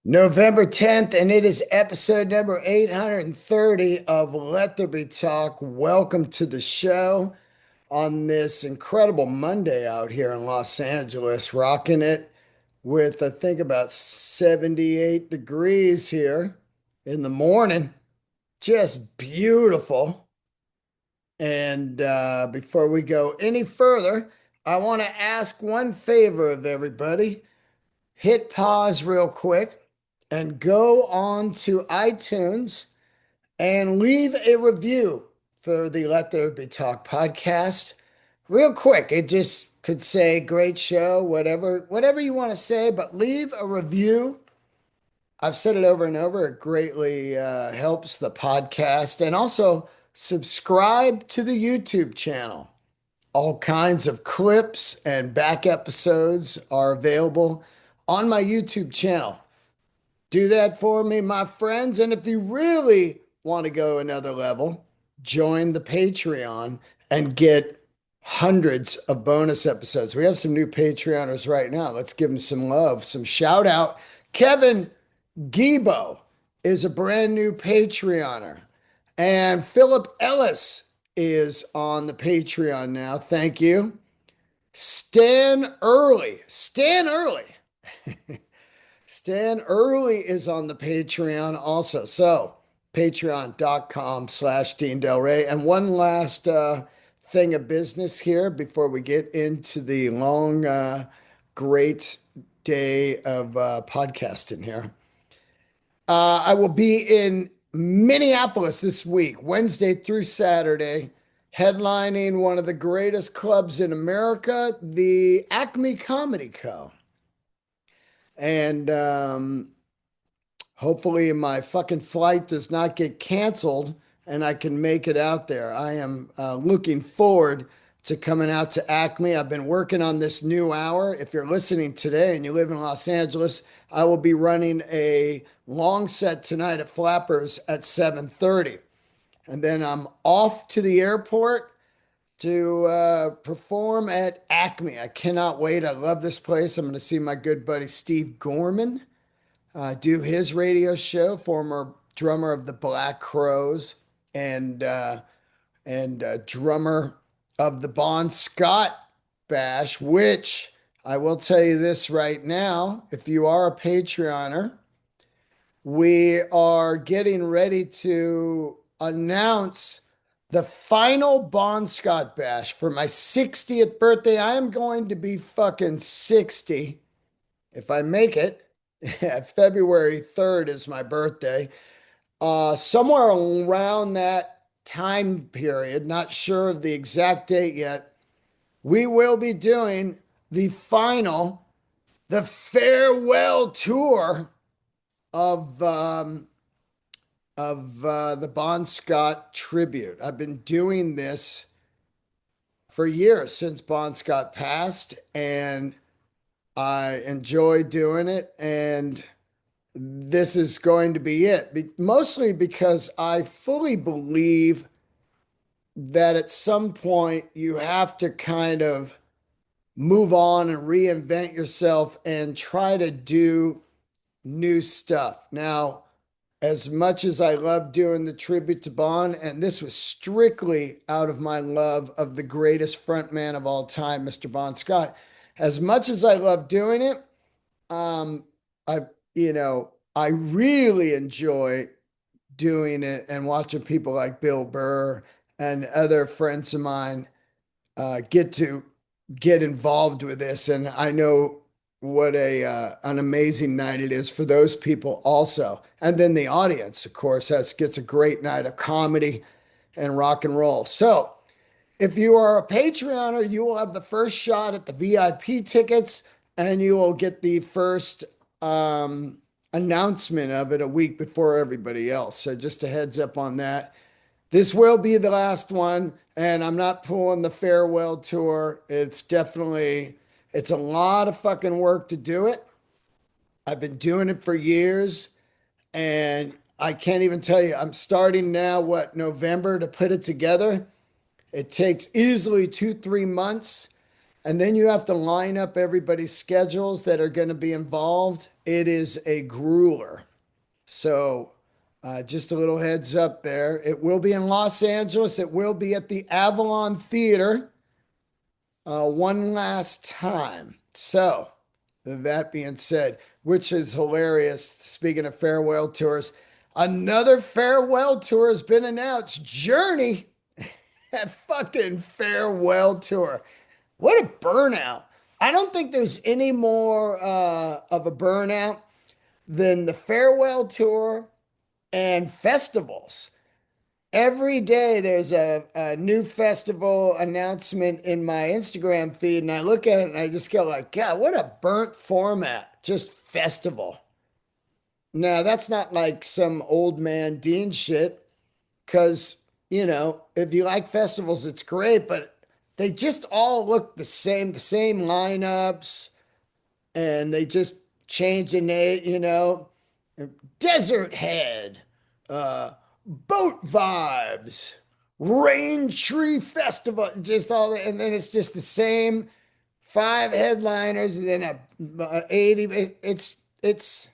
November 10th, and it is episode number 830 of Let There Be Talk. Welcome to the show on this incredible Monday out here in Los Angeles, rocking it with, I think, about 78 degrees here in the morning. Just beautiful. And before we go any further, I want to ask one favor of everybody. Hit pause real quick and go on to iTunes and leave a review for the Let There Be Talk podcast. Real quick, it just could say great show, whatever you want to say, but leave a review. I've said it over and over. It greatly helps the podcast. And also subscribe to the YouTube channel. All kinds of clips and back episodes are available on my YouTube channel. Do that for me, my friends. And if you really want to go another level, join the Patreon and get hundreds of bonus episodes. We have some new Patreoners right now. Let's give them some love, some shout out. Kevin Gibo is a brand new Patreoner. And Philip Ellis is on the Patreon now. Thank you. Stan Early. Stan Early is on the Patreon also. So patreon.com/Dean Delray. And one last thing of business here before we get into the long, great day of podcasting here. I will be in Minneapolis this week, Wednesday through Saturday, headlining one of the greatest clubs in America, the Acme Comedy Co. And hopefully my fucking flight does not get canceled and I can make it out there. I am looking forward to coming out to Acme. I've been working on this new hour. If you're listening today and you live in Los Angeles, I will be running a long set tonight at Flappers at 7:30. And then I'm off to the airport to perform at Acme. I cannot wait. I love this place. I'm going to see my good buddy Steve Gorman do his radio show, former drummer of the Black Crowes and drummer of the Bon Scott Bash, which I will tell you this right now, if you are a Patreoner, we are getting ready to announce the final Bon Scott Bash for my 60th birthday. I am going to be fucking 60 if I make it. February 3rd is my birthday. Somewhere around that time period, not sure of the exact date yet, we will be doing the farewell tour of the Bon Scott tribute. I've been doing this for years since Bon Scott passed, and I enjoy doing it. And this is going to be it, mostly because I fully believe that at some point you have to kind of move on and reinvent yourself and try to do new stuff. Now, as much as I love doing the tribute to Bon, and this was strictly out of my love of the greatest frontman of all time, Mr. Bon Scott, as much as I love doing it, I, I really enjoy doing it and watching people like Bill Burr and other friends of mine get involved with this. And I know what an amazing night it is for those people also. And then the audience, of course, gets a great night of comedy and rock and roll. So if you are a Patreoner, you will have the first shot at the VIP tickets, and you will get the first announcement of it a week before everybody else. So just a heads up on that. This will be the last one, and I'm not pulling the farewell tour. It's a lot of fucking work to do it. I've been doing it for years, and I can't even tell you, I'm starting now, November to put it together. It takes easily 2-3 months. And then you have to line up everybody's schedules that are going to be involved. It is a grueler. So, just a little heads up there. It will be in Los Angeles. It will be at the Avalon Theater one last time. So, that being said, which is hilarious. Speaking of farewell tours, another farewell tour has been announced. Journey, that fucking farewell tour. What a burnout. I don't think there's any more of a burnout than the farewell tour and festivals. Every day there's a new festival announcement in my Instagram feed, and I look at it and I just go like, God, what a burnt format. Just festival. Now, that's not like some old man Dean shit, because, if you like festivals, it's great, but they just all look the same lineups, and they just change the name, Desert Head, uh, Boat Vibes, Rain Tree Festival, just all that, and then it's just the same five headliners, and then a 80. It's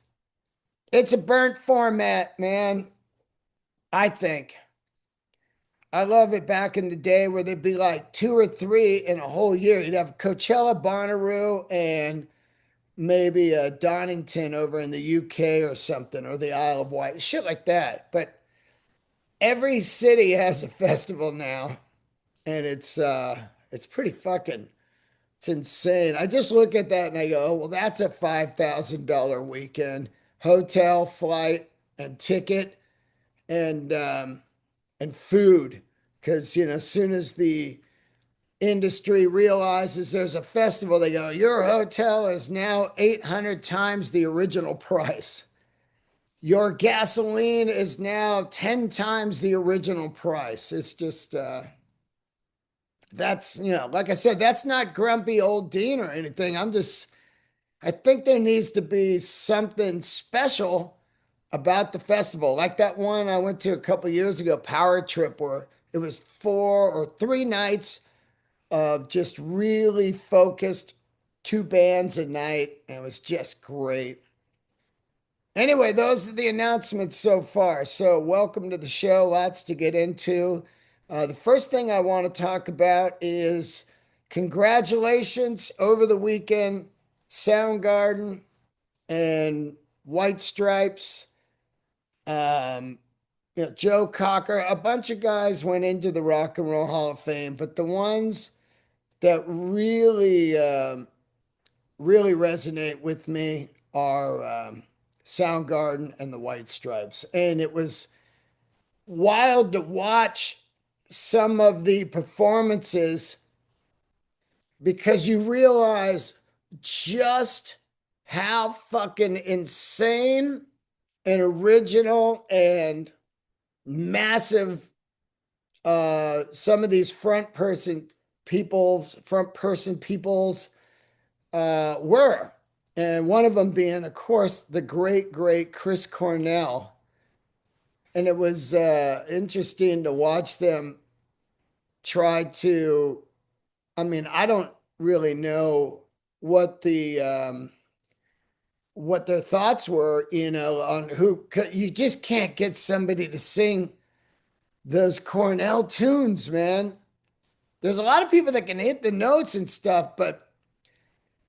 a burnt format, man. I think. I love it back in the day where there'd be like two or three in a whole year. You'd have Coachella, Bonnaroo, and maybe a Donington over in the UK or something, or the Isle of Wight, shit like that. But every city has a festival now, and it's pretty fucking it's insane. I just look at that and I go, oh, well, that's a $5,000 weekend, hotel, flight, and ticket, and food. Because as soon as the industry realizes there's a festival, they go, your hotel is now 800 times the original price. Your gasoline is now 10 times the original price. It's just, that's, like I said, that's not grumpy old Dean or anything. I think there needs to be something special about the festival. Like that one I went to a couple years ago, Power Trip, where it was 4 or 3 nights of just really focused two bands a night. And it was just great. Anyway, those are the announcements so far. So, welcome to the show. Lots to get into. The first thing I want to talk about is congratulations over the weekend, Soundgarden and White Stripes. Joe Cocker, a bunch of guys went into the Rock and Roll Hall of Fame, but the ones that really resonate with me are Soundgarden and the White Stripes. And it was wild to watch some of the performances because you realize just how fucking insane and original and massive some of these front person peoples were. And one of them being, of course, the great Chris Cornell. And it was interesting to watch them try to, I mean, I don't really know what what their thoughts were, on who you just can't get somebody to sing those Cornell tunes, man. There's a lot of people that can hit the notes and stuff, but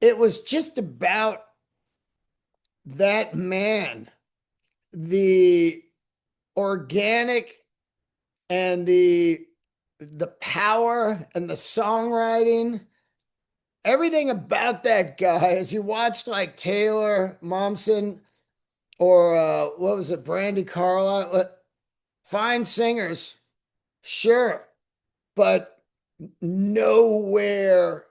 it was just about that man, the organic and the power and the songwriting, everything about that guy. As you watched like Taylor Momsen or what was it, Brandy Carlisle, fine singers, sure, but nowhere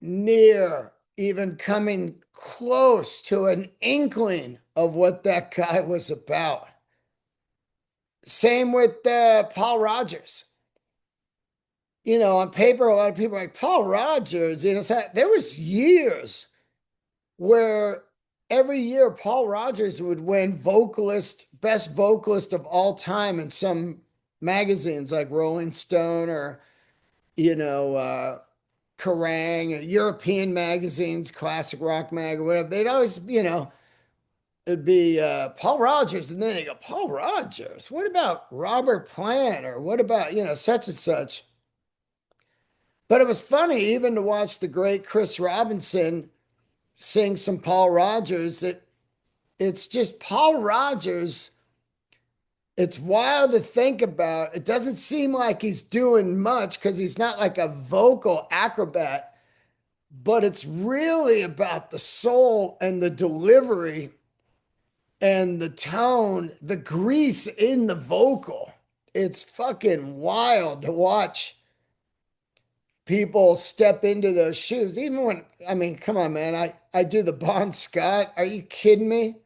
near even coming close to an inkling of what that guy was about. Same with Paul Rogers. On paper, a lot of people are like, Paul Rogers, there was years where every year Paul Rogers would win best vocalist of all time in some magazines like Rolling Stone or, you know, Kerrang, European magazines, classic rock mag, or whatever, they'd always, it'd be Paul Rogers, and then they go, Paul Rogers, what about Robert Plant, or what about, such and such. But it was funny even to watch the great Chris Robinson sing some Paul Rogers. It's just Paul Rogers. It's wild to think about. It doesn't seem like he's doing much because he's not like a vocal acrobat, but it's really about the soul and the delivery and the tone, the grease in the vocal. It's fucking wild to watch people step into those shoes. Even when, I mean, come on, man. I do the Bon Scott. Are you kidding me?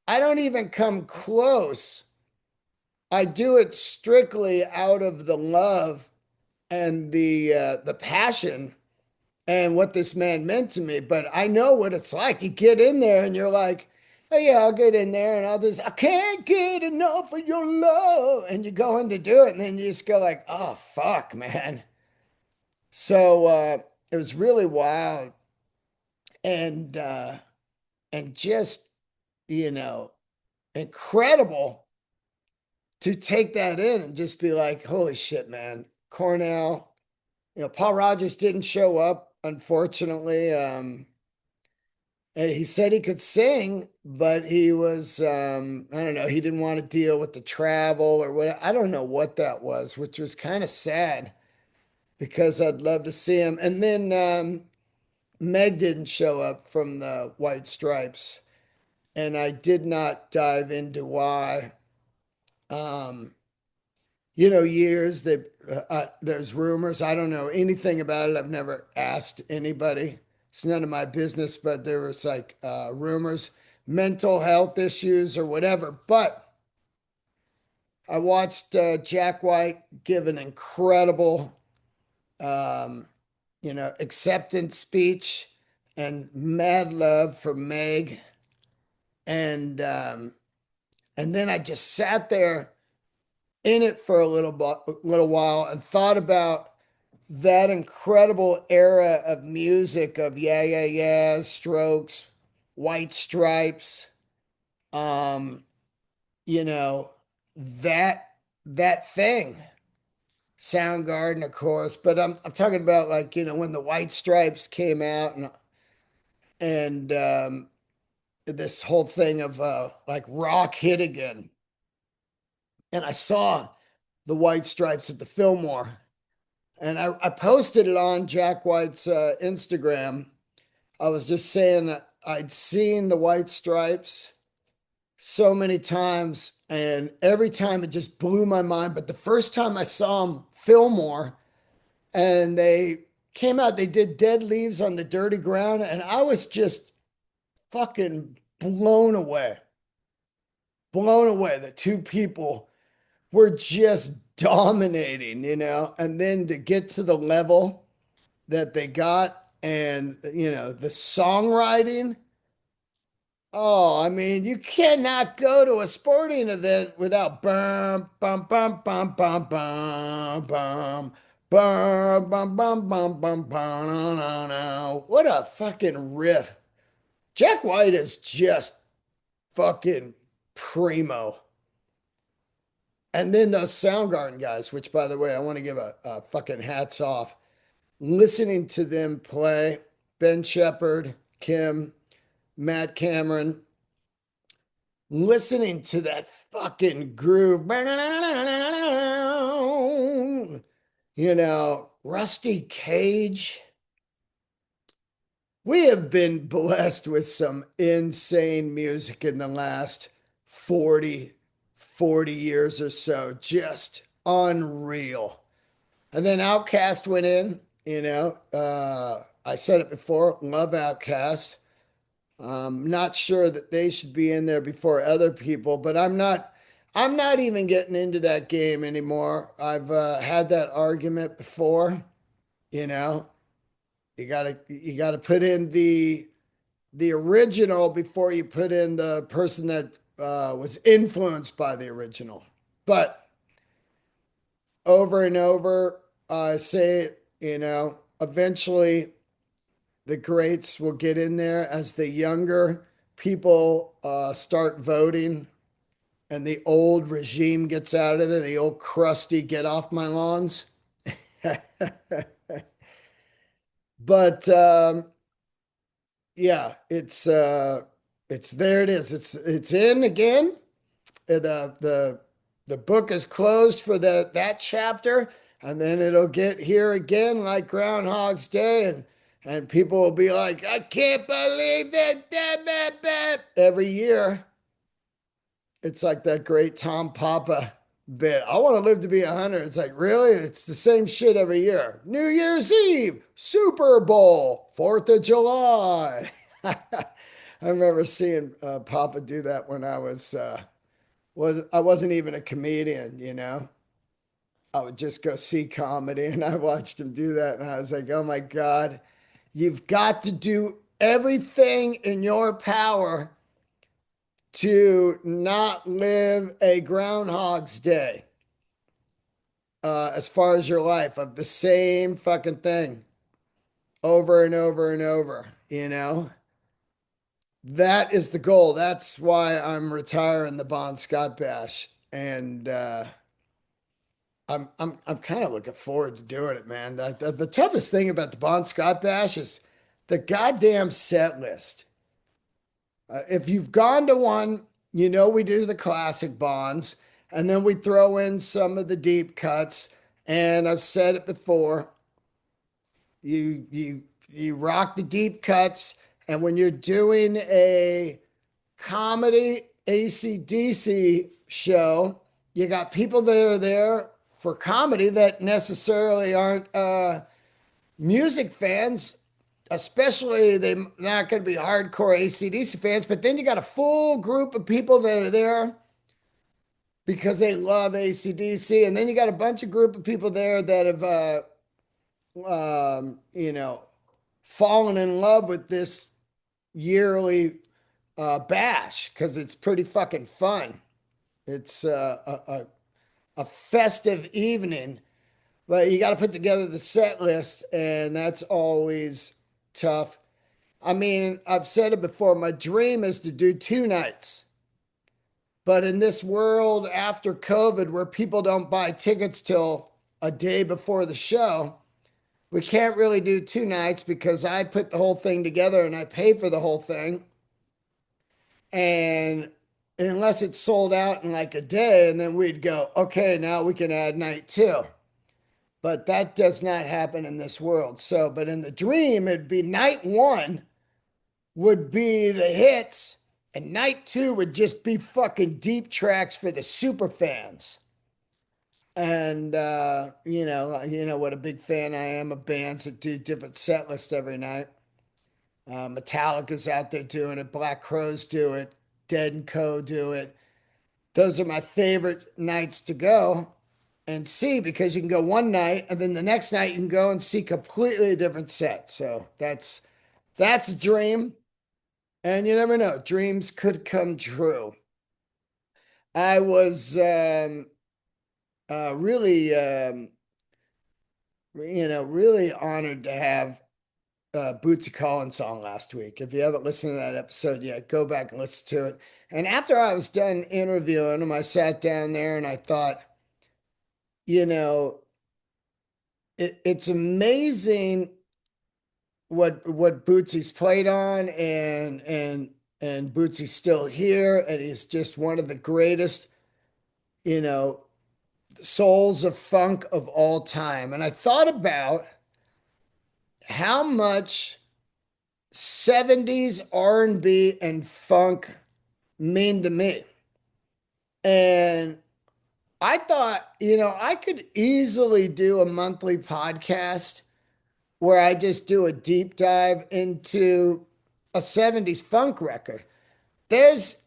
I don't even come close. I do it strictly out of the love and the passion and what this man meant to me. But I know what it's like. You get in there and you're like, oh yeah, I'll get in there and I can't get enough of your love. And you go in to do it, and then you just go like, oh fuck, man. So it was really wild and just, you know, incredible to take that in and just be like, holy shit, man. Cornell, Paul Rogers didn't show up, unfortunately. And he said he could sing, but he was, I don't know, he didn't want to deal with the travel or what. I don't know what that was, which was kind of sad because I'd love to see him. And then Meg didn't show up from the White Stripes, and I did not dive into why. Um, years that there's rumors. I don't know anything about it. I've never asked anybody. It's none of my business, but there was like rumors, mental health issues or whatever. But I watched Jack White give an incredible, um, acceptance speech and mad love for Meg. And then I just sat there in it for a little while and thought about that incredible era of music of yeah, yeah, yeah, Strokes, White Stripes, um, you know, that that thing, Soundgarden, of course. But I'm talking about like, when the White Stripes came out and this whole thing of like rock hit again. And I saw the White Stripes at the Fillmore. And I posted it on Jack White's Instagram. I was just saying that I'd seen the White Stripes so many times, and every time it just blew my mind. But the first time I saw them, Fillmore, and they came out, they did Dead Leaves on the Dirty Ground, and I was just fucking blown away. Blown away. The two people were just dominating, and then to get to the level that they got and, the songwriting. Oh, I mean, you cannot go to a sporting event without bum, bum, bum, bum, bum, bum, bum, bum, bum, bum, bum, bum, bum, no, no, no. What a fucking riff. Jack White is just fucking primo. And then those Soundgarden guys, which by the way, I want to give a fucking hats off. Listening to them play, Ben Shepherd, Kim, Matt Cameron, listening to that fucking groove, Rusty Cage. We have been blessed with some insane music in the last 40 years or so. Just unreal. And then Outcast went in, I said it before, love Outcast. Not sure that they should be in there before other people, but I'm not even getting into that game anymore. I've had that argument before, you know. You gotta put in the original before you put in the person that was influenced by the original. But over and over, I say it, eventually the greats will get in there as the younger people start voting and the old regime gets out of there, the old crusty get off my lawns. But yeah, it's there it is. It's in again. The book is closed for that chapter, and then it'll get here again like Groundhog's Day, and people will be like, I can't believe that every year. It's like that great Tom Papa bit. I want to live to be 100. It's like, really? It's the same shit every year. New Year's Eve, Super Bowl, 4th of July. I remember seeing Papa do that when I wasn't even a comedian, you know. I would just go see comedy and I watched him do that and I was like, "Oh my God, you've got to do everything in your power to not live a Groundhog's Day as far as your life of the same fucking thing over and over and over, you know? That is the goal. That's why I'm retiring the Bon Scott Bash. And I'm kind of looking forward to doing it, man. The toughest thing about the Bon Scott Bash is the goddamn set list. If you've gone to one, you know we do the classic bonds, and then we throw in some of the deep cuts. And I've said it before, you rock the deep cuts, and when you're doing a comedy AC/DC show, you got people that are there for comedy that necessarily aren't music fans, especially they're not going to be hardcore AC/DC fans, but then you got a full group of people that are there because they love AC/DC, and then you got a bunch of group of people there that have, you know, fallen in love with this yearly bash because it's pretty fucking fun. It's a festive evening, but you got to put together the set list, and that's always tough. I mean, I've said it before, my dream is to do 2 nights. But in this world after COVID, where people don't buy tickets till a day before the show, we can't really do 2 nights because I put the whole thing together and I pay for the whole thing. And unless it's sold out in like a day, and then we'd go, okay, now we can add night two. But that does not happen in this world. So, but in the dream, it'd be night one would be the hits, and night two would just be fucking deep tracks for the super fans. And you know what a big fan I am of bands that do different set lists every night. Metallica's out there doing it, Black Crowes do it, Dead and Co do it. Those are my favorite nights to go and see because you can go one night and then the next night you can go and see completely different set. So that's a dream. And you never know, dreams could come true. I was really, really honored to have Bootsy Collins on last week. If you haven't listened to that episode yet, go back and listen to it. And after I was done interviewing him, I sat down there and I thought, you know, it's amazing what Bootsy's played on, and Bootsy's still here, and he's just one of the greatest, you know, souls of funk of all time. And I thought about how much 70s R&B and funk mean to me. And I thought, you know, I could easily do a monthly podcast where I just do a deep dive into a 70s funk record. There's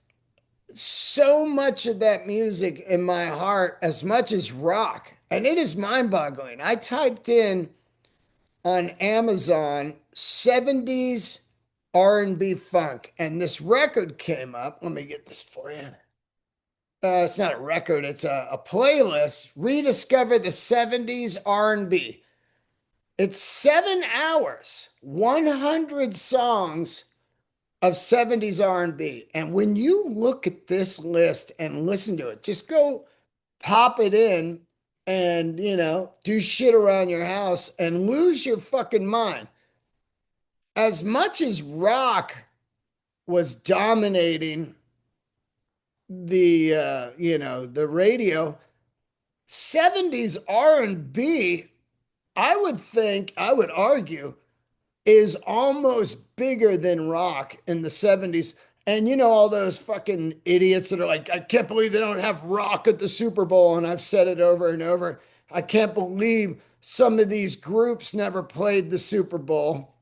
so much of that music in my heart, as much as rock, and it is mind boggling. I typed in on Amazon 70s R&B funk, and this record came up. Let me get this for you. It's not a record, it's a playlist. Rediscover the 70s R&B. It's 7 hours, 100 songs of 70s R&B. And when you look at this list and listen to it, just go pop it in and, do shit around your house and lose your fucking mind. As much as rock was dominating the radio, 70s R&B, I would argue is almost bigger than rock in the 70s. And all those fucking idiots that are like, I can't believe they don't have rock at the Super Bowl. And I've said it over and over. I can't believe some of these groups never played the Super Bowl.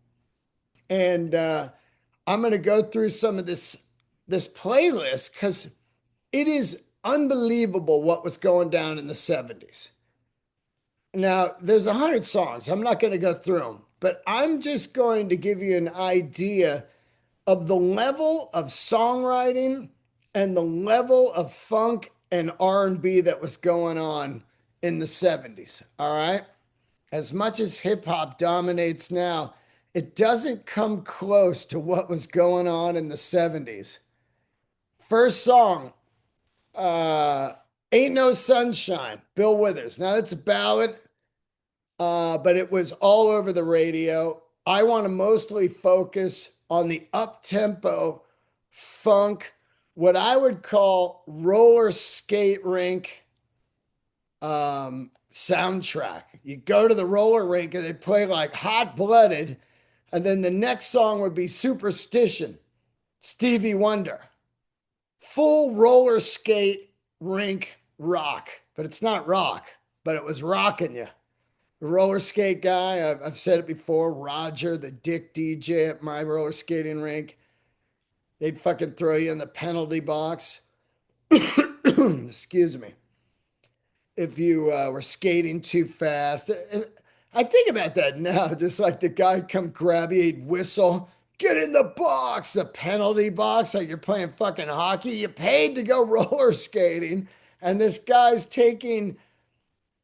And I'm going to go through some of this playlist because it is unbelievable what was going down in the 70s. Now, there's 100 songs. I'm not going to go through them, but I'm just going to give you an idea of the level of songwriting and the level of funk and R&B that was going on in the 70s. All right? As much as hip hop dominates now, it doesn't come close to what was going on in the 70s. First song, Ain't No Sunshine, Bill Withers. Now, it's a ballad, but it was all over the radio. I want to mostly focus on the up-tempo funk, what I would call roller skate rink soundtrack. You go to the roller rink and they play like Hot Blooded, and then the next song would be Superstition, Stevie Wonder. Full roller skate rink rock, but it's not rock, but it was rocking you. The roller skate guy, I've said it before, Roger, the dick DJ at my roller skating rink, they'd fucking throw you in the penalty box. Excuse me. If you were skating too fast. I think about that now, just like the guy come grab you, he'd whistle, get in the box, the penalty box, like you're playing fucking hockey. You paid to go roller skating, and this guy's taking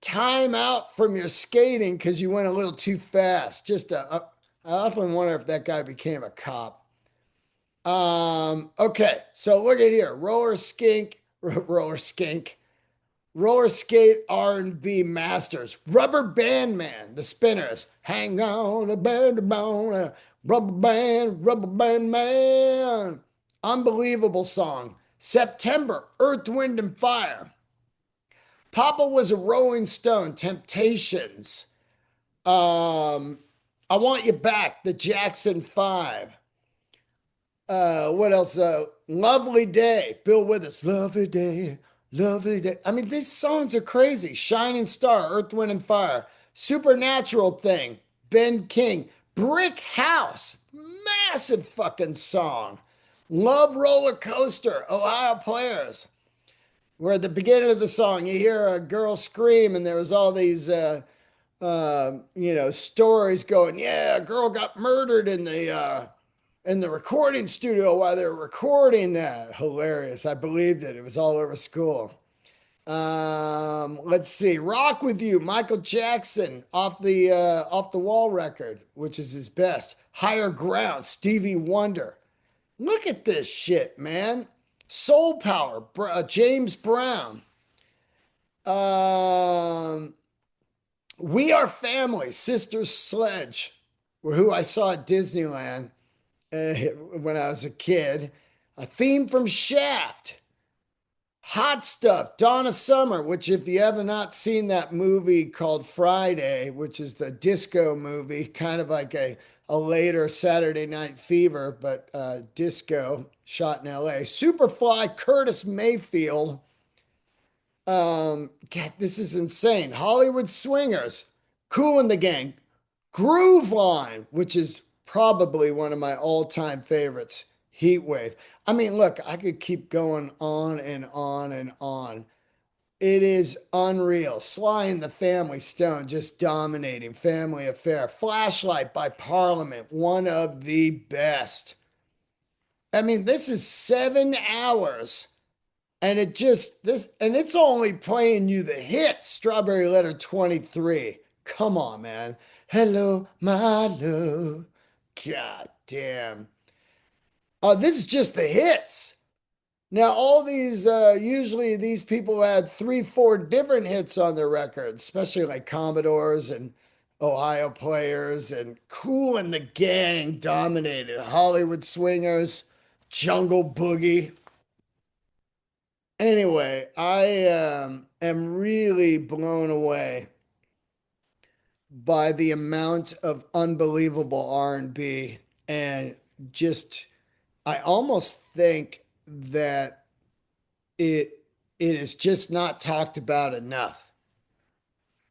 time out from your skating because you went a little too fast. I often wonder if that guy became a cop. Okay, so look at here, roller skate R&B masters, Rubber Band Man, the Spinners, hang on a bone, rubber band man, unbelievable song. September, Earth, Wind and Fire. Papa Was a Rolling Stone, Temptations. I Want You Back, the Jackson 5. What else? Lovely Day, Bill Withers. Lovely Day, Lovely Day. I mean, these songs are crazy. Shining Star, Earth, Wind and Fire. Supernatural Thing, Ben King. Brick House, massive fucking song. Love Roller Coaster, Ohio Players. Where at the beginning of the song, you hear a girl scream, and there was all these, stories going. Yeah, a girl got murdered in the recording studio while they were recording that. Hilarious. I believed it. It was all over school. Let's see. Rock With You, Michael Jackson, off the Wall record, which is his best. Higher Ground, Stevie Wonder. Look at this shit, man. Soul Power, James Brown. We Are Family, Sister Sledge, who I saw at Disneyland when I was a kid. A theme from Shaft. Hot Stuff, Donna Summer, which if you have not seen that movie called Friday, which is the disco movie, kind of like a later Saturday Night Fever, but disco, shot in LA. Superfly, Curtis Mayfield. God, this is insane. Hollywood Swingers, Kool and the Gang. Groove Line, which is probably one of my all-time favorites. Heat Wave. I mean, look, I could keep going on and on and on. It is unreal. Sly and the Family Stone just dominating. Family Affair. Flashlight by Parliament, one of the best. I mean, this is 7 hours, and it's only playing you the hits. Strawberry Letter 23, Come on, man. Hello, my love. God damn. Oh, this is just the hits. Now, all these, usually these people had three, four different hits on their records, especially like Commodores and Ohio Players, and Cool and the Gang dominated Hollywood Swingers, Jungle Boogie. Anyway, I am really blown away by the amount of unbelievable R&B, and just I almost think that it it is just not talked about enough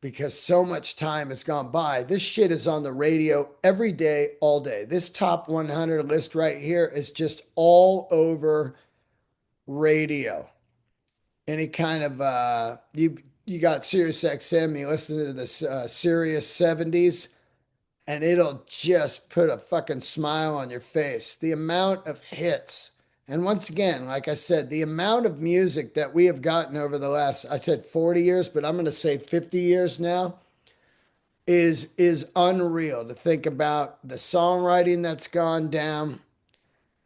because so much time has gone by. This shit is on the radio every day, all day. This top 100 list right here is just all over radio. Any kind of you got Sirius XM, you listen to this Sirius 70's, and it'll just put a fucking smile on your face. The amount of hits. And once again, like I said, the amount of music that we have gotten over the last, I said 40 years, but I'm going to say 50 years now, is unreal to think about the songwriting that's gone down.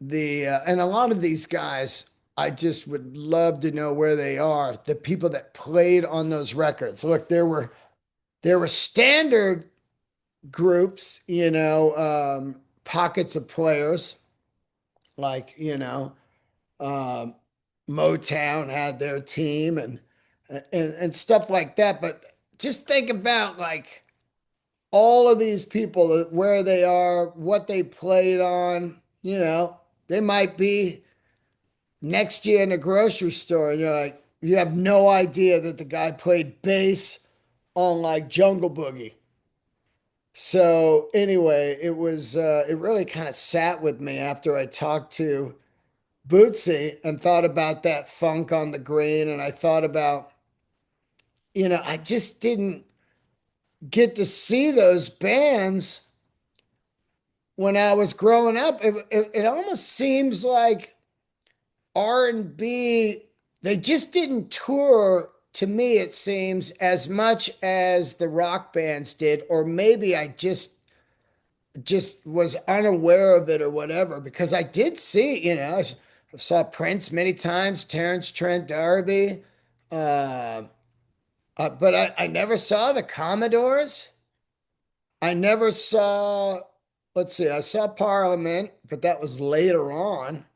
The and a lot of these guys, I just would love to know where they are. The people that played on those records. Look, there were standard groups, pockets of players like, um, Motown had their team and stuff like that. But just think about like all of these people, where they are, what they played on, they might be next to you in a grocery store and you're like, you have no idea that the guy played bass on like Jungle Boogie. So anyway, it really kind of sat with me after I talked to Bootsy and thought about that funk on the green, and I thought about, I just didn't get to see those bands when I was growing up. It almost seems like R&B, they just didn't tour, to me it seems, as much as the rock bands did, or maybe I just was unaware of it or whatever, because I did see, I saw Prince many times, Terrence Trent D'Arby, uh, but I never saw the Commodores. I never saw, let's see, I saw Parliament, but that was later on.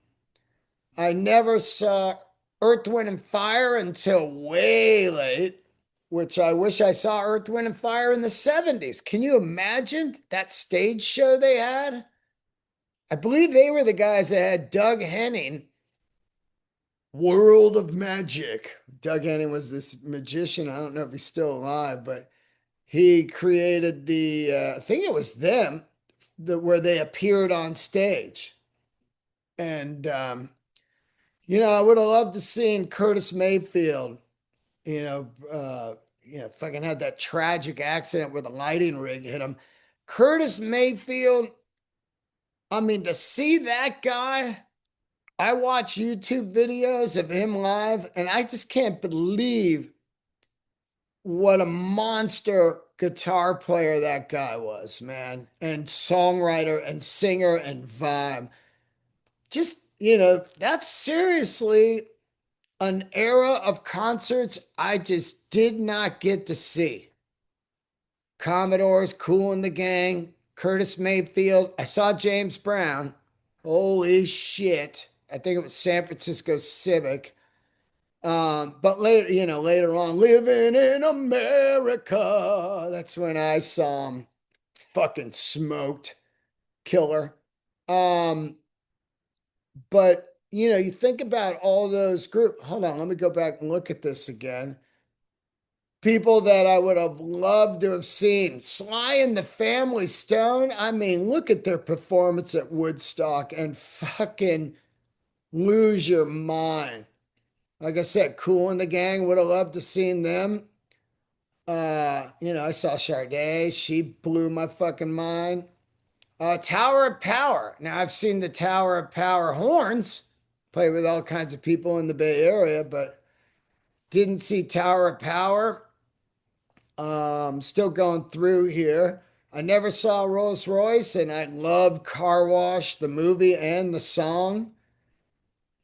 I never saw Earth, Wind, and Fire until way late, which I wish I saw Earth, Wind, and Fire in the 70's. Can you imagine that stage show they had? I believe they were the guys that had Doug Henning, World of Magic. Doug Henning was this magician. I don't know if he's still alive, but he created I think it was them, where they appeared on stage. And, I would have loved to seen Curtis Mayfield, fucking had that tragic accident where the lighting rig hit him. Curtis Mayfield, I mean, to see that guy, I watch YouTube videos of him live, and I just can't believe what a monster guitar player that guy was, man, and songwriter and singer and vibe. Just, that's seriously an era of concerts I just did not get to see. Commodores, Cool and the Gang, Curtis Mayfield. I saw James Brown. Holy shit. I think it was San Francisco Civic. But later on, Living in America. That's when I saw him. Fucking smoked. Killer. Um, but you think about all those groups. Hold on, let me go back and look at this again. People that I would have loved to have seen. Sly and the Family Stone. I mean, look at their performance at Woodstock and fucking lose your mind. Like I said, Cool and the Gang, would have loved to seen them. I saw Sade. She blew my fucking mind. Tower of Power. Now I've seen the Tower of Power horns, play with all kinds of people in the Bay Area, but didn't see Tower of Power. Still going through here. I never saw Rolls Royce, and I love Car Wash, the movie and the song.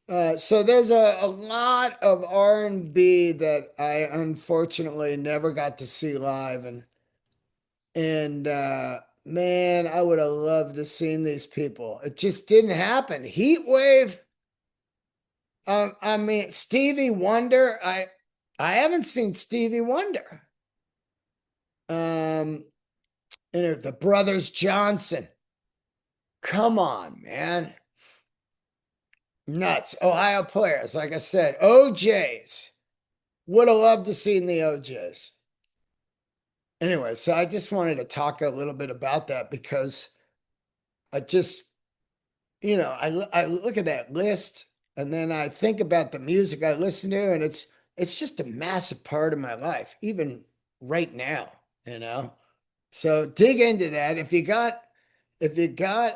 So there's a lot of R&B that I unfortunately never got to see live, and man, I would have loved to seen these people. It just didn't happen. Heat Wave. I mean Stevie Wonder. I haven't seen Stevie Wonder. Um, and the Brothers Johnson. Come on, man. Nuts. Ohio players, like I said, OJs. Would have loved to seen the OJs. Anyway, so I just wanted to talk a little bit about that because I just, I look at that list and then I think about the music I listen to, and it's just a massive part of my life, even right now, you know. So dig into that. If you got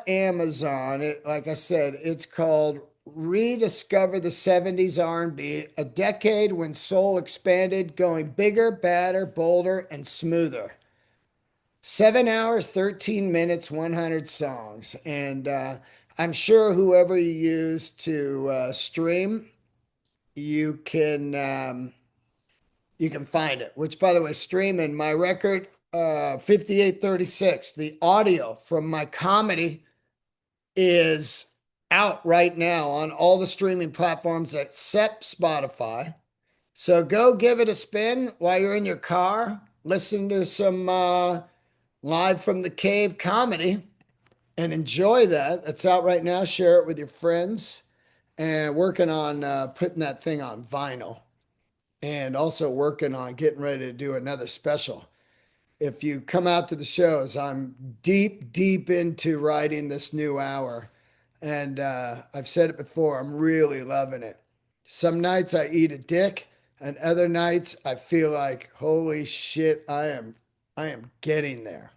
Amazon, like I said, it's called Rediscover the 70s R&B, a decade when soul expanded, going bigger, badder, bolder, and smoother. 7 hours, 13 minutes, 100 songs. And I'm sure whoever you use to stream, you can you can find it. Which, by the way, streaming my record, 5836, the audio from my comedy is out right now on all the streaming platforms except Spotify. So go give it a spin while you're in your car, listen to some live from the cave comedy and enjoy that. It's out right now. Share it with your friends, and working on putting that thing on vinyl, and also working on getting ready to do another special. If you come out to the shows, I'm deep, deep into writing this new hour. And I've said it before, I'm really loving it. Some nights I eat a dick, and other nights I feel like, holy shit, I am getting there.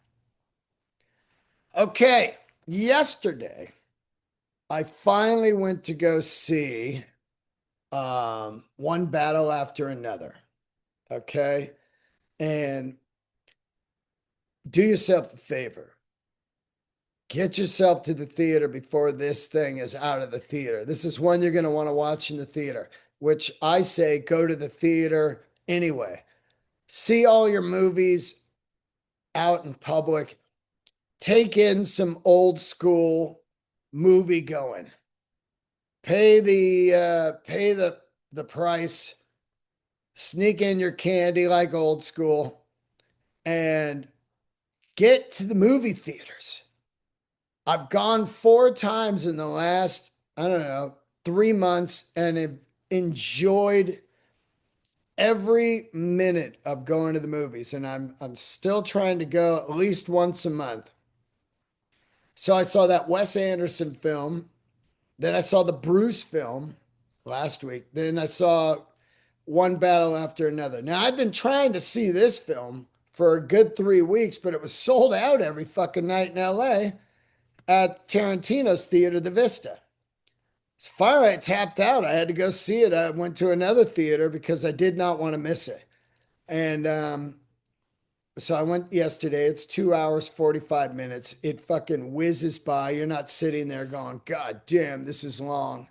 Okay, yesterday I finally went to go see One Battle After Another. Okay, and do yourself a favor. Get yourself to the theater before this thing is out of the theater. This is one you're going to want to watch in the theater, which I say go to the theater anyway. See all your movies out in public. Take in some old school movie going. Pay the price. Sneak in your candy like old school and get to the movie theaters. I've gone 4 times in the last, I don't know, 3 months, and have enjoyed every minute of going to the movies. And I'm still trying to go at least once a month. So I saw that Wes Anderson film. Then I saw the Bruce film last week. Then I saw One Battle After Another. Now I've been trying to see this film for a good 3 weeks, but it was sold out every fucking night in LA at Tarantino's Theater, the Vista. So finally, I tapped out. I had to go see it. I went to another theater because I did not want to miss it. And so I went yesterday. It's 2 hours, 45 minutes. It fucking whizzes by. You're not sitting there going, God damn, this is long.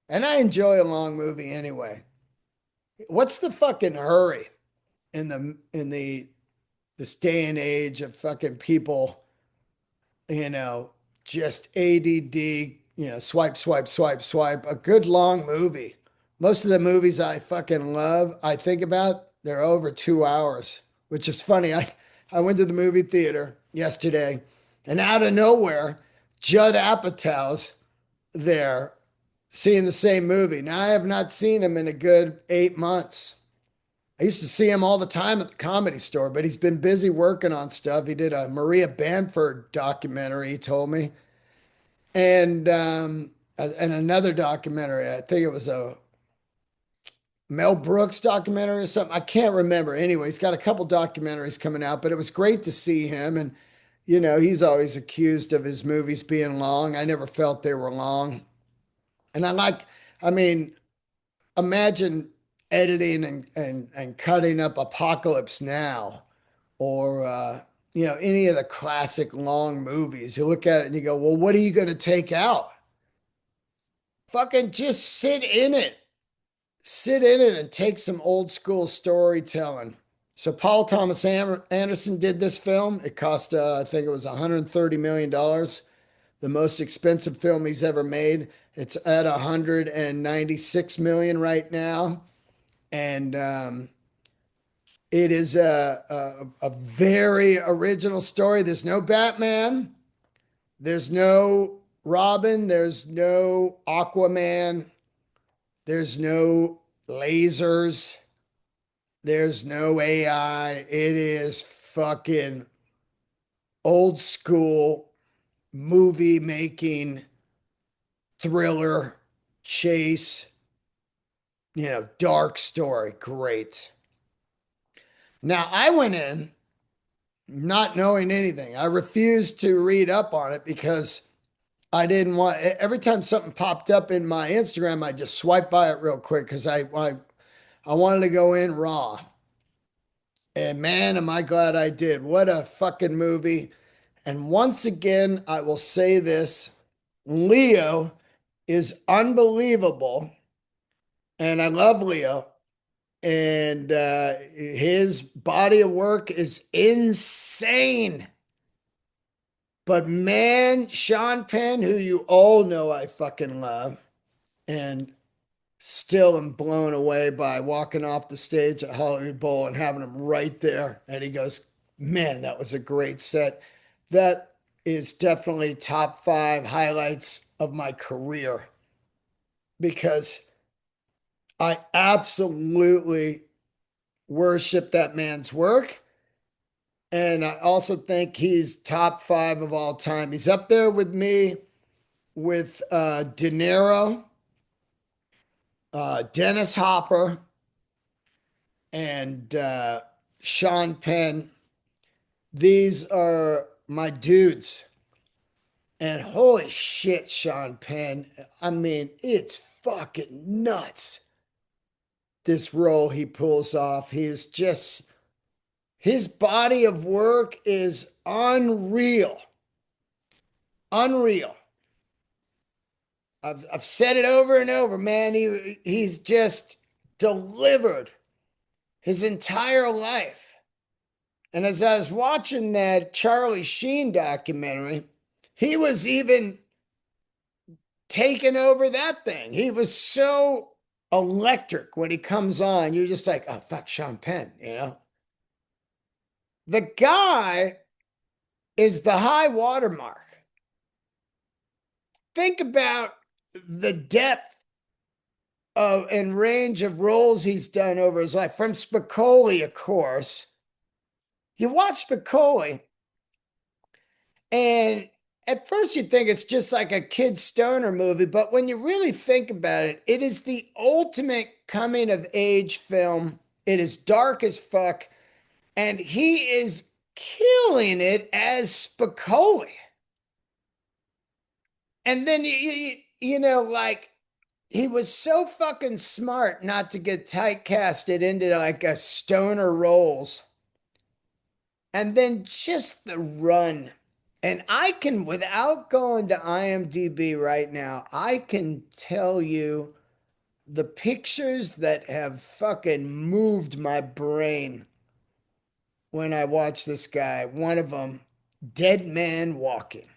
And I enjoy a long movie anyway. What's the fucking hurry in the this day and age of fucking people, you know, just ADD, swipe, swipe, swipe, swipe. A good long movie. Most of the movies I fucking love, I think about, they're over 2 hours, which is funny. I went to the movie theater yesterday, and out of nowhere, Judd Apatow's there seeing the same movie. Now, I have not seen him in a good 8 months. I used to see him all the time at the Comedy Store, but he's been busy working on stuff. He did a Maria Bamford documentary, he told me, and another documentary. I think it was a Mel Brooks documentary or something. I can't remember. Anyway, he's got a couple documentaries coming out, but it was great to see him. And he's always accused of his movies being long. I never felt they were long. And I mean, imagine editing and cutting up Apocalypse Now or any of the classic long movies. You look at it and you go, well, what are you going to take out? Fucking just sit in it and take some old school storytelling. So Paul Thomas Anderson did this film. It cost, I think it was $130 million, the most expensive film he's ever made. It's at 196 million right now, and it is a very original story. There's no Batman, there's no Robin, there's no Aquaman, there's no lasers. There's no AI. It is fucking old school movie making thriller chase, dark story. Great. Now, I went in not knowing anything. I refused to read up on it because I didn't want, every time something popped up in my Instagram, I just swiped by it real quick because I wanted to go in raw. And man, am I glad I did. What a fucking movie. And once again, I will say this: Leo is unbelievable. And I love Leo. And his body of work is insane. But man, Sean Penn, who you all know I fucking love, and still am blown away by walking off the stage at Hollywood Bowl and having him right there. And he goes, man, that was a great set. That is definitely top five highlights of my career because I absolutely worship that man's work. And I also think he's top five of all time. He's up there with me with De Niro, Dennis Hopper, and Sean Penn. These are my dudes. And holy shit, Sean Penn. I mean, it's fucking nuts. This role he pulls off. His body of work is unreal. Unreal. I've said it over and over, man. He's just delivered his entire life. And as I was watching that Charlie Sheen documentary, he was even taking over that thing. He was so electric when he comes on. You're just like, oh, fuck, Sean Penn, you know? The guy is the high watermark. Think about the depth of and range of roles he's done over his life. From Spicoli, of course. You watch Spicoli, and at first you think it's just like a kid stoner movie, but when you really think about it, it is the ultimate coming of age film. It is dark as fuck, and he is killing it as Spicoli. And then like he was so fucking smart not to get typecasted into like a stoner roles. And then just the run. And I can, without going to IMDb right now, I can tell you the pictures that have fucking moved my brain when I watch this guy. One of them, Dead Man Walking.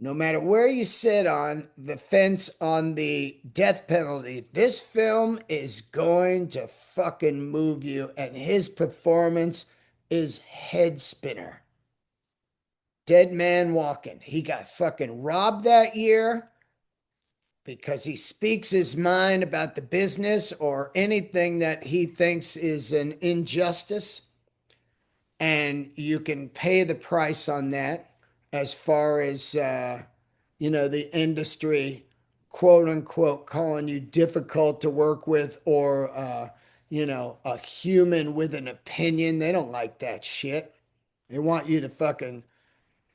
No matter where you sit on the fence on the death penalty, this film is going to fucking move you, and his performance is head spinner. Dead Man Walking. He got fucking robbed that year because he speaks his mind about the business or anything that he thinks is an injustice. And you can pay the price on that as far as, the industry, quote unquote, calling you difficult to work with or, a human with an opinion. They don't like that shit. They want you to fucking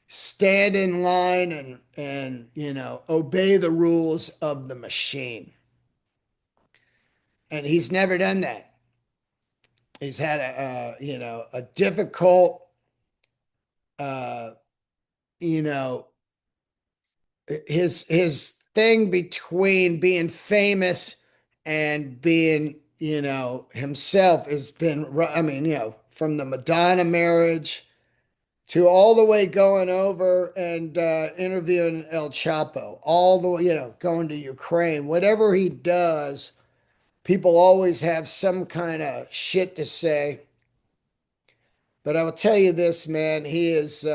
stand in line and obey the rules of the machine. And he's never done that. He's had a difficult, uh, you know, his thing between being famous and being, himself has been, I mean, from the Madonna marriage to all the way going over and interviewing El Chapo, all the way, going to Ukraine, whatever he does, people always have some kind of shit to say. But I will tell you this, man, he is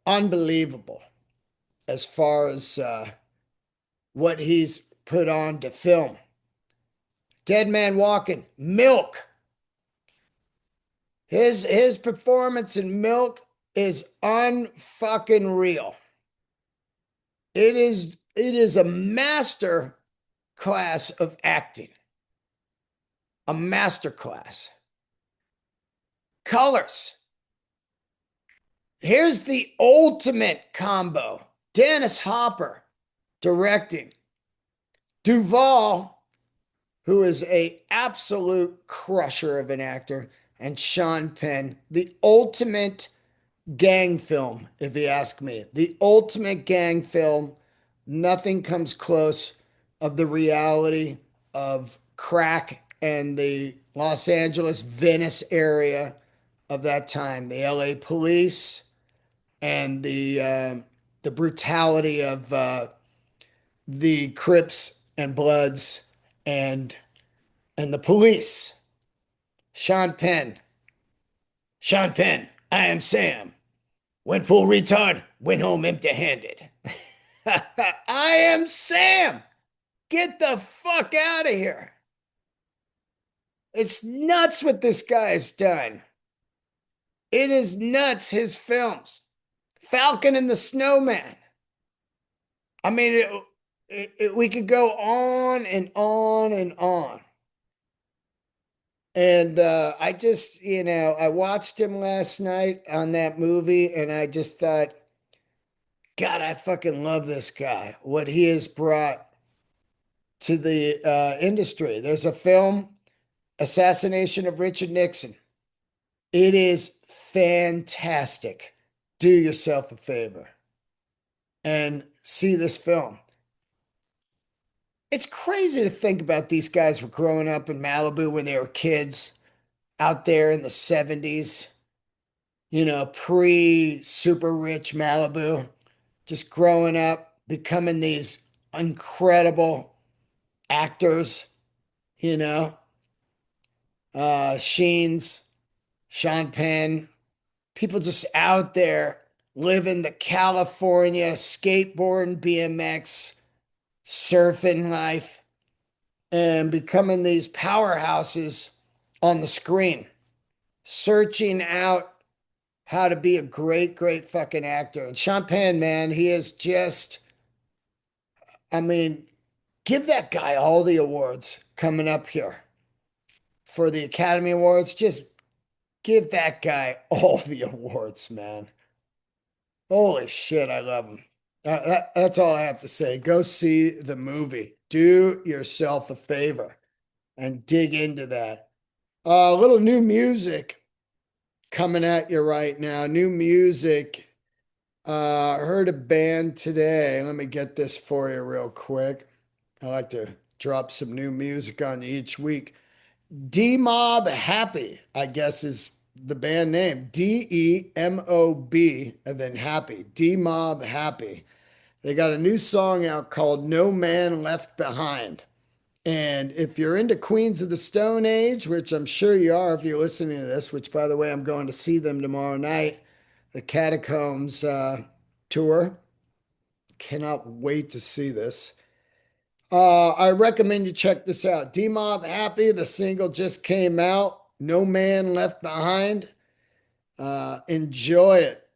unbelievable as far as what he's put on to film. Dead Man Walking, Milk. His performance in Milk is unfucking real. It is a master class of acting. A master class. Colors. Here's the ultimate combo. Dennis Hopper directing. Duvall, who is a absolute crusher of an actor, and Sean Penn, the ultimate gang film, if you ask me. The ultimate gang film. Nothing comes close of the reality of crack and the Los Angeles, Venice area of that time. The LA police and the brutality of the Crips and Bloods and and the police. Sean Penn. Sean Penn. I am Sam. Went full retard. Went home empty-handed. I am Sam. Get the fuck out of here. It's nuts what this guy has done. It is nuts, his films. Falcon and the Snowman. I mean, we could go on and on and on. And I just, I watched him last night on that movie, and I just thought, God, I fucking love this guy. What he has brought to the industry. There's a film, Assassination of Richard Nixon. It is fantastic. Do yourself a favor and see this film. It's crazy to think about these guys were growing up in Malibu when they were kids out there in the 70's, pre super rich Malibu, just growing up, becoming these incredible actors, you know, Sheens, Sean Penn, people just out there living the California skateboarding, BMX, surfing life and becoming these powerhouses on the screen, searching out how to be a great, great fucking actor. And Sean Penn, man, he is just, I mean, give that guy all the awards coming up here for the Academy Awards. Just give that guy all the awards, man. Holy shit, I love him. That's all I have to say. Go see the movie. Do yourself a favor and dig into that. A little new music coming at you right now. New music. I heard a band today. Let me get this for you real quick. I like to drop some new music on you each week. D Mob Happy, I guess is the band name. Demob and then Happy. D Mob Happy. They got a new song out called No Man Left Behind. And if you're into Queens of the Stone Age, which I'm sure you are if you're listening to this, which by the way, I'm going to see them tomorrow night, the Catacombs tour. Cannot wait to see this. I recommend you check this out. D-Mob Happy, the single just came out. No Man Left Behind. Enjoy it.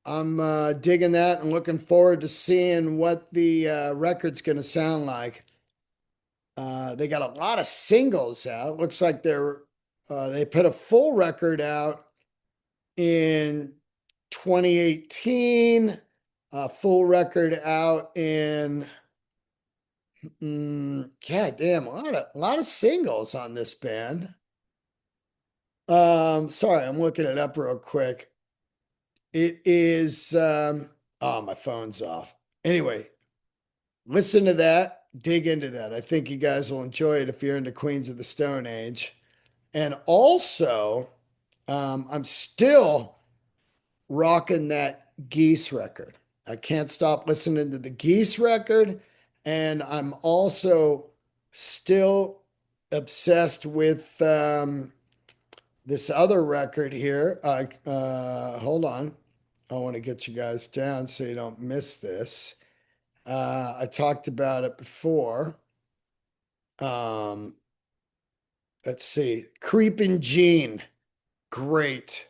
I'm digging that and looking forward to seeing what the record's going to sound like. They got a lot of singles out. Looks like they put a full record out in 2018, a full record out in God damn, a lot of singles on this band. Sorry, I'm looking it up real quick. It is oh, my phone's off. Anyway, listen to that, dig into that. I think you guys will enjoy it if you're into Queens of the Stone Age. And also, I'm still rocking that Geese record. I can't stop listening to the Geese record. And I'm also still obsessed with this other record here. Hold on. I want to get you guys down so you don't miss this. I talked about it before. Um, let's see. Creeping Gene. Great.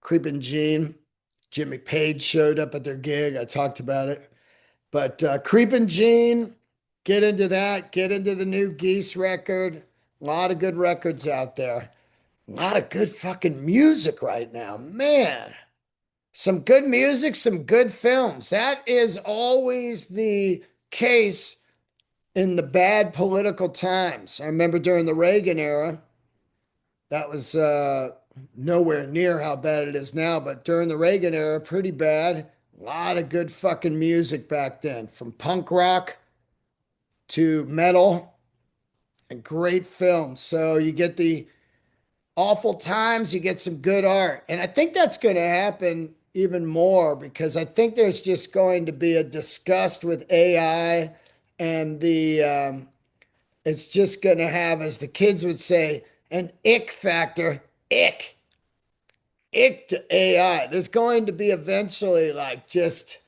Creeping Gene. Jimmy Page showed up at their gig. I talked about it. But Creeping Gene, get into that. Get into the new Geese record. A lot of good records out there. A lot of good fucking music right now. Man, some good music, some good films. That is always the case in the bad political times. I remember during the Reagan era, that was nowhere near how bad it is now, but during the Reagan era, pretty bad. A lot of good fucking music back then, from punk rock to metal and great films. So you get the awful times, you get some good art. And I think that's going to happen even more because I think there's just going to be a disgust with AI and it's just going to have, as the kids would say, an ick factor. Ick, ick to AI. There's going to be eventually like just,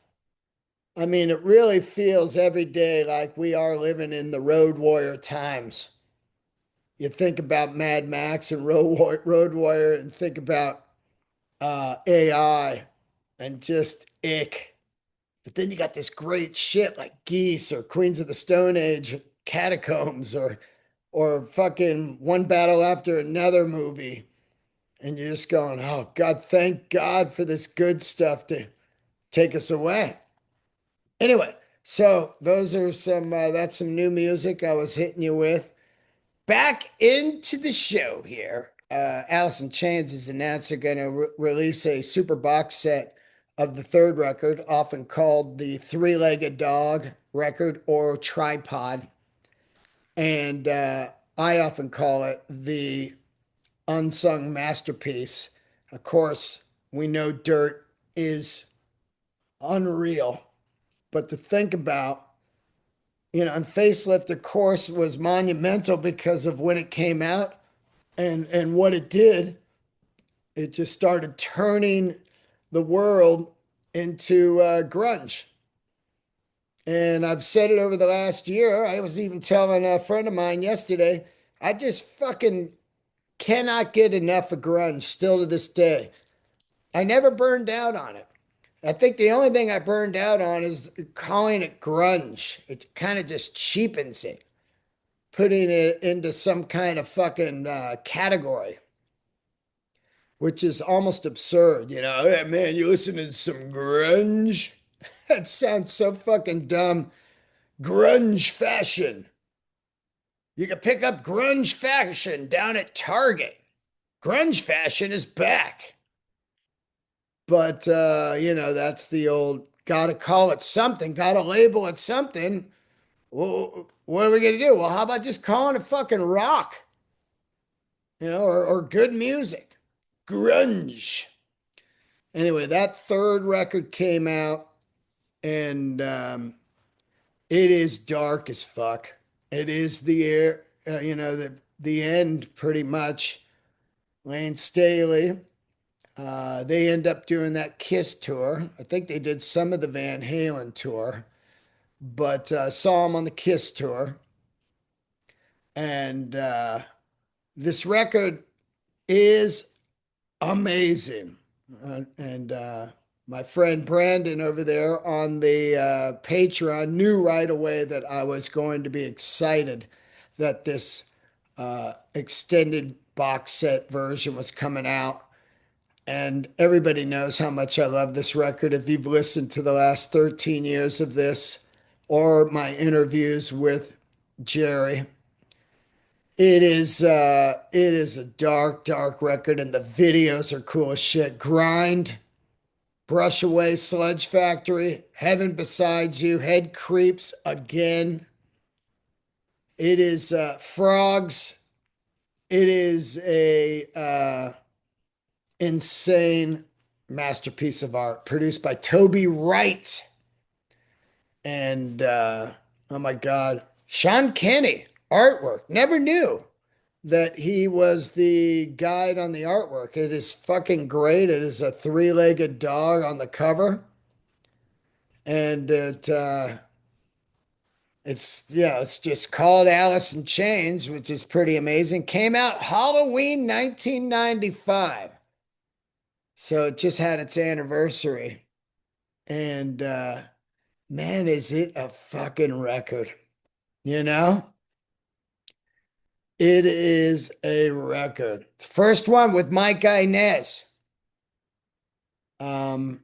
I mean, it really feels every day like we are living in the Road Warrior times. You think about Mad Max and Road Warrior and think about AI and just ick. But then you got this great shit like Geese or Queens of the Stone Age, Catacombs or fucking One Battle After Another movie. And you're just going, oh God, thank God for this good stuff to take us away. Anyway, so those are that's some new music I was hitting you with. Back into the show here. Alice in Chains has announced they're going to release a super box set of the third record, often called the Three-Legged Dog record or Tripod. And I often call it the unsung masterpiece. Of course, we know Dirt is unreal, but to think about, and Facelift, of course, was monumental because of when it came out and what it did. It just started turning the world into grunge. And I've said it over the last year. I was even telling a friend of mine yesterday, I just fucking cannot get enough of grunge still to this day. I never burned out on it. I think the only thing I burned out on is calling it grunge. It kind of just cheapens it, putting it into some kind of fucking category, which is almost absurd. Hey, man, you listening to some grunge? That sounds so fucking dumb. Grunge fashion. You can pick up grunge fashion down at Target. Grunge fashion is back. But, that's the old gotta call it something, gotta label it something. Well, what are we going to do? Well, how about just calling it fucking rock, or good music? Grunge. Anyway, that third record came out and it is dark as fuck. It is the air, the end pretty much. Lane Staley. They end up doing that Kiss tour. I think they did some of the Van Halen tour, but saw them on the Kiss tour. And this record is amazing. And my friend Brandon over there on the Patreon knew right away that I was going to be excited that this extended box set version was coming out. And everybody knows how much I love this record. If you've listened to the last 13 years of this or my interviews with Jerry. It is a dark, dark record, and the videos are cool as shit. Grind, Brush Away, Sludge Factory, Heaven Beside You, Head Creeps again. It is Frogs. It is a insane masterpiece of art produced by Toby Wright. And oh my God, Sean Kenny, artwork. Never knew that he was the guide on the artwork. It is fucking great. It is a three-legged dog on the cover. And it's yeah, it's just called Alice in Chains, which is pretty amazing. Came out Halloween 1995. So it just had its anniversary. And man, is it a fucking record, you know? It is a record. First one with Mike Inez. Um,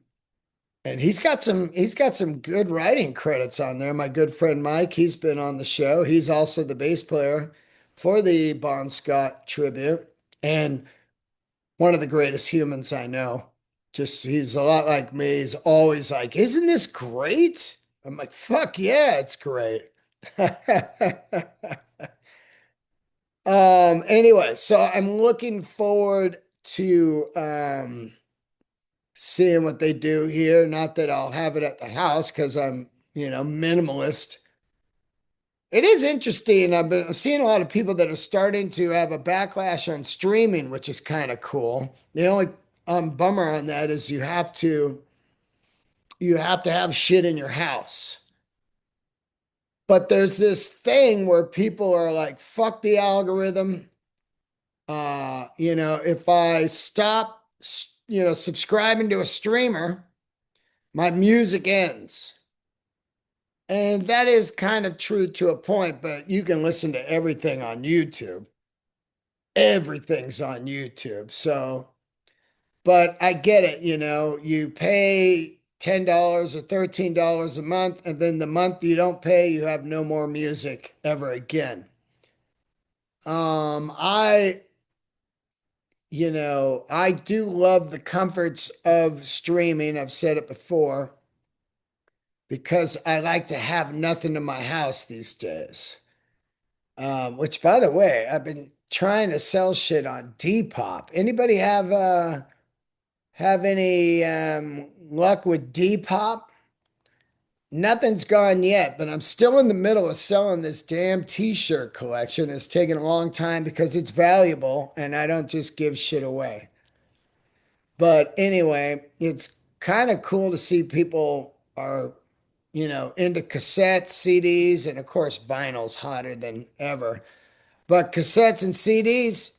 and he's got some good writing credits on there. My good friend Mike, he's been on the show. He's also the bass player for the Bon Scott tribute and one of the greatest humans I know. Just he's a lot like me. He's always like, "Isn't this great?" I'm like, "Fuck yeah, it's great." Anyway, so I'm looking forward to seeing what they do here. Not that I'll have it at the house because I'm, minimalist. It is interesting. I'm seeing a lot of people that are starting to have a backlash on streaming, which is kind of cool. The only bummer on that is you have to have shit in your house. But there's this thing where people are like, fuck the algorithm. If I stop, subscribing to a streamer, my music ends. And that is kind of true to a point, but you can listen to everything on YouTube. Everything's on YouTube. So, but I get it, you pay $10 or $13 a month, and then the month you don't pay, you have no more music ever again. I I do love the comforts of streaming. I've said it before because I like to have nothing in my house these days. Which, by the way, I've been trying to sell shit on Depop. Anybody have any luck with Depop? Nothing's gone yet, but I'm still in the middle of selling this damn t-shirt collection. It's taken a long time because it's valuable and I don't just give shit away. But anyway, it's kind of cool to see people are, into cassettes, CDs, and of course, vinyl's hotter than ever. But cassettes and CDs,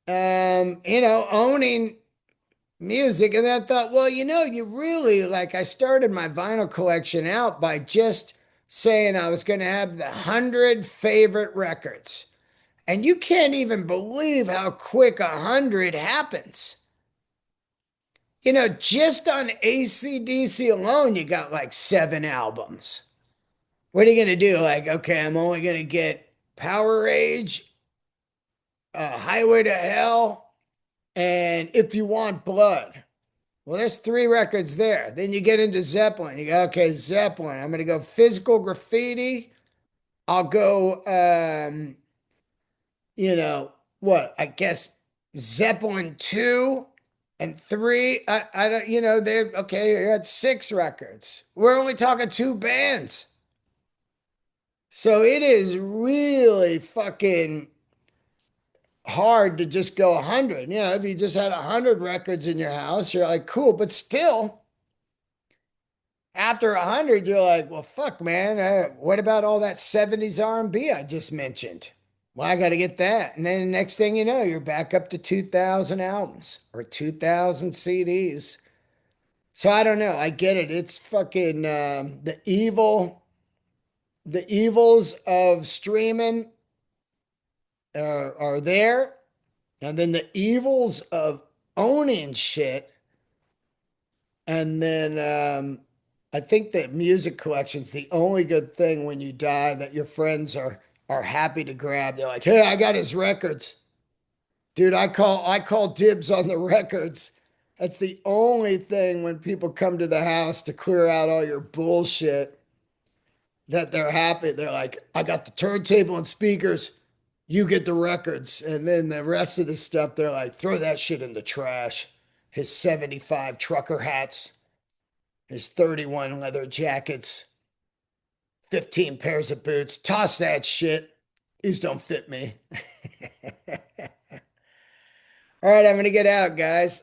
owning music. And then I thought, well, you really like, I started my vinyl collection out by just saying I was going to have the 100 favorite records. And you can't even believe how quick 100 happens. Just on AC/DC alone, you got like 7 albums. What are you going to do? Like, okay, I'm only going to get Power Rage, Highway to Hell, and If You Want Blood. Well, there's 3 records there. Then you get into Zeppelin. You go, okay, Zeppelin. I'm going to go Physical Graffiti. I'll go, what? I guess Zeppelin 2 and 3. I don't, they're okay. You're at 6 records. We're only talking 2 bands. So it is really fucking hard to just go 100. If you just had 100 records in your house, you're like, cool. But still, after 100, you're like, well, fuck, man. What about all that 70s R&B I just mentioned? Well, I got to get that. And then the next thing you know, you're back up to 2,000 albums or 2,000 CDs. So I don't know. I get it. It's fucking the evils of streaming are there. And then the evils of owning shit. And then I think that music collection's the only good thing when you die that your friends are happy to grab. They're like, "Hey, I got his records." Dude, I call dibs on the records. That's the only thing when people come to the house to clear out all your bullshit that they're happy. They're like, I got the turntable and speakers, you get the records. And then the rest of the stuff, they're like, throw that shit in the trash. His 75 trucker hats, his 31 leather jackets, 15 pairs of boots. Toss that shit. These don't fit me. All right, I'm going to get out, guys.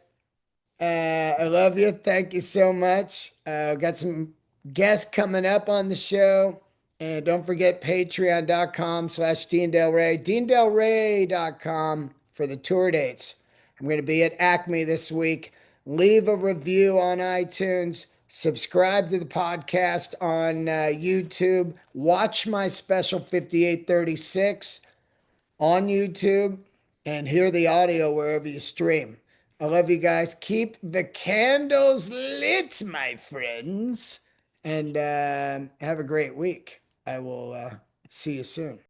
I love you. Thank you so much. Got some guests coming up on the show. And don't forget patreon.com/Dean Delray, DeanDelray.com for the tour dates. I'm going to be at Acme this week. Leave a review on iTunes. Subscribe to the podcast on YouTube. Watch my special 5836 on YouTube and hear the audio wherever you stream. I love you guys. Keep the candles lit, my friends, and have a great week. I will see you soon.